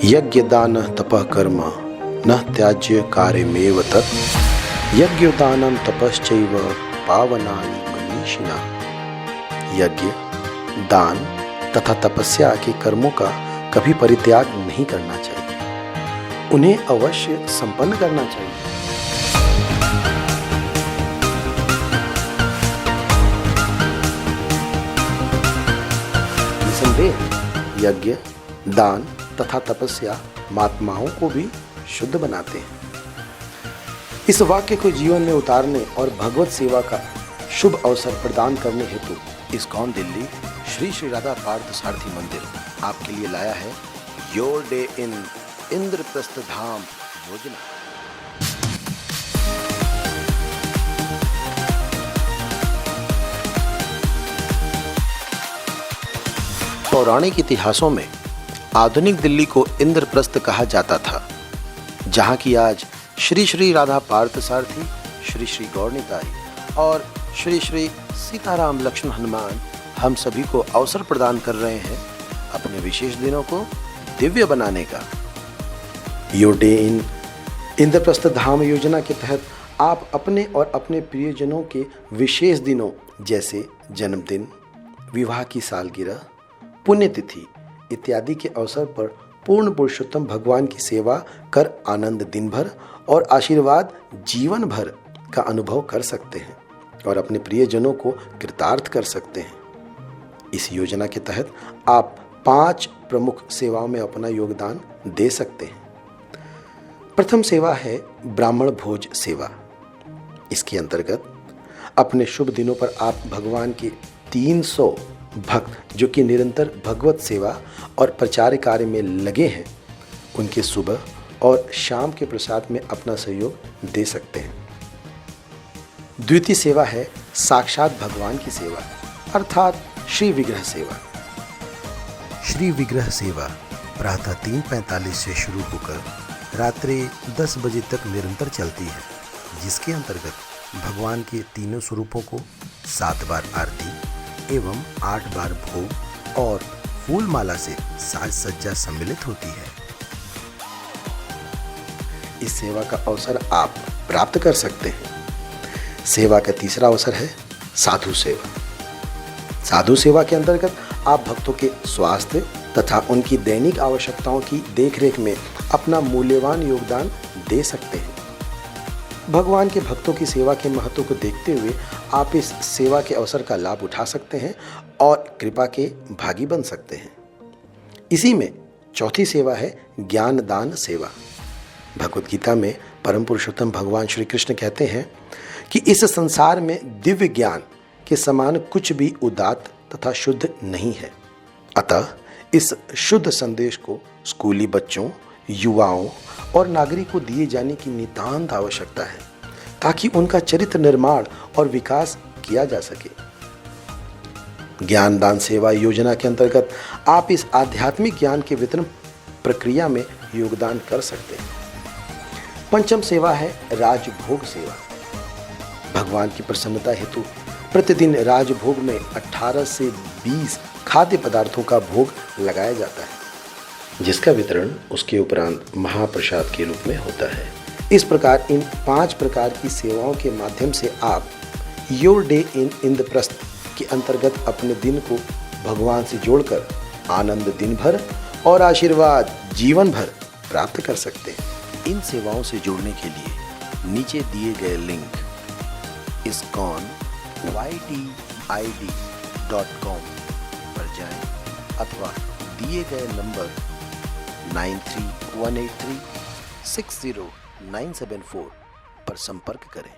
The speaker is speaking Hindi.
यज्ञ दान तपः कर्म न त्याज्य कार्यमेव तत् यज्ञोदानं तपश्चैव पावनानि मनीषिणा। यज्ञ, दान तथा तपस्या के कर्मों का कभी परित्याग नहीं करना चाहिए, उन्हें अवश्य संपन्न करना चाहिए। निसंदेह यज्ञ, दान तथा तपस्या महात्माओं को भी शुद्ध बनाते हैं। इस वाक्य को जीवन में उतारने और भगवत सेवा का शुभ अवसर प्रदान करने हेतु इस्कॉन दिल्ली श्री श्री राधा पार्थ सारथी मंदिर आपके लिए लाया है योर डे इन इंद्रप्रस्थ धाम योजना। पौराणिक इतिहासों में आधुनिक दिल्ली को इंद्रप्रस्थ कहा जाता था, जहां की आज श्री श्री राधा पार्थ सारथी, श्री श्री गौरनिताई और श्री श्री सीताराम लक्ष्मण हनुमान हम सभी को अवसर प्रदान कर रहे हैं अपने विशेष दिनों को दिव्य बनाने का। योर डे इन इंद्रप्रस्थ धाम योजना के तहत आप अपने और अपने प्रियजनों के विशेष दिनों जैसे जन्मदिन, विवाह की सालगिरह, पुण्यतिथि इत्यादि के अवसर पर पूर्ण पुरुषोत्तम भगवान की सेवा कर आनंद दिन भर और आशीर्वाद जीवन भर का अनुभव कर सकते हैं और अपने प्रियजनों को कृतार्थ कर सकते हैं। इस योजना के तहत आप 5 प्रमुख सेवाओं में अपना योगदान दे सकते हैं। प्रथम सेवा है ब्राह्मण भोज सेवा। इसके अंतर्गत अपने शुभ दिनों पर आप भगवान के 300 भक्त जो कि निरंतर भगवत सेवा और प्रचार कार्य में लगे हैं, उनके सुबह और शाम के प्रसाद में अपना सहयोग दे सकते हैं। द्वितीय सेवा है साक्षात भगवान की सेवा अर्थात श्री विग्रह सेवा। श्री विग्रह सेवा प्रातः 3:45 से शुरू होकर रात्रि 10 बजे तक निरंतर चलती है, जिसके अंतर्गत भगवान के तीनों स्वरूपों को 7 बार आरती एवं 8 बार भोग और फूल माला से साज सज्जा सम्मिलित होती है। इस सेवा का अवसर आप प्राप्त कर सकते हैं। सेवा का तीसरा अवसर है साधु सेवा। साधु सेवा के अंतर्गत आप भक्तों के स्वास्थ्य तथा उनकी दैनिक आवश्यकताओं की देखरेख में अपना मूल्यवान योगदान दे सकते हैं। भगवान के भक्तों की सेवा के महत्व को देखते हुए आप इस सेवा के अवसर का लाभ उठा सकते हैं और कृपा के भागी बन सकते हैं। इसी में चौथी सेवा है ज्ञान दान सेवा। भगवत गीता में परम पुरुषोत्तम भगवान श्री कृष्ण कहते हैं कि इस संसार में दिव्य ज्ञान के समान कुछ भी उदात्त तथा शुद्ध नहीं है। अतः इस शुद्ध संदेश को स्कूली बच्चों, युवाओं और नागरिक को दिए जाने की नितांत आवश्यकता है, ताकि उनका चरित्र निर्माण और विकास किया जा सके। ज्ञान दान सेवा योजना के अंतर्गत आप इस आध्यात्मिक ज्ञान के वितरण प्रक्रिया में योगदान कर सकते हैं। पंचम सेवा है राजभोग सेवा। भगवान की प्रसन्नता हेतु प्रतिदिन राजभोग में 18 से 20 खाद्य पदार्थों का भोग लगाया जाता है, जिसका वितरण उसके उपरांत महाप्रसाद के रूप में होता है। इस प्रकार इन 5 प्रकार की सेवाओं के माध्यम से आप योर डे इन इंद्रप्रस्थ के अंतर्गत अपने दिन को भगवान से जोड़कर आनंद दिन भर और आशीर्वाद जीवन भर प्राप्त कर सकते हैं। इन सेवाओं से जुड़ने के लिए नीचे दिए गए लिंक iskonYTID.com पर जाएं अथवा दिए गए नंबर 9318360974 पर संपर्क करें।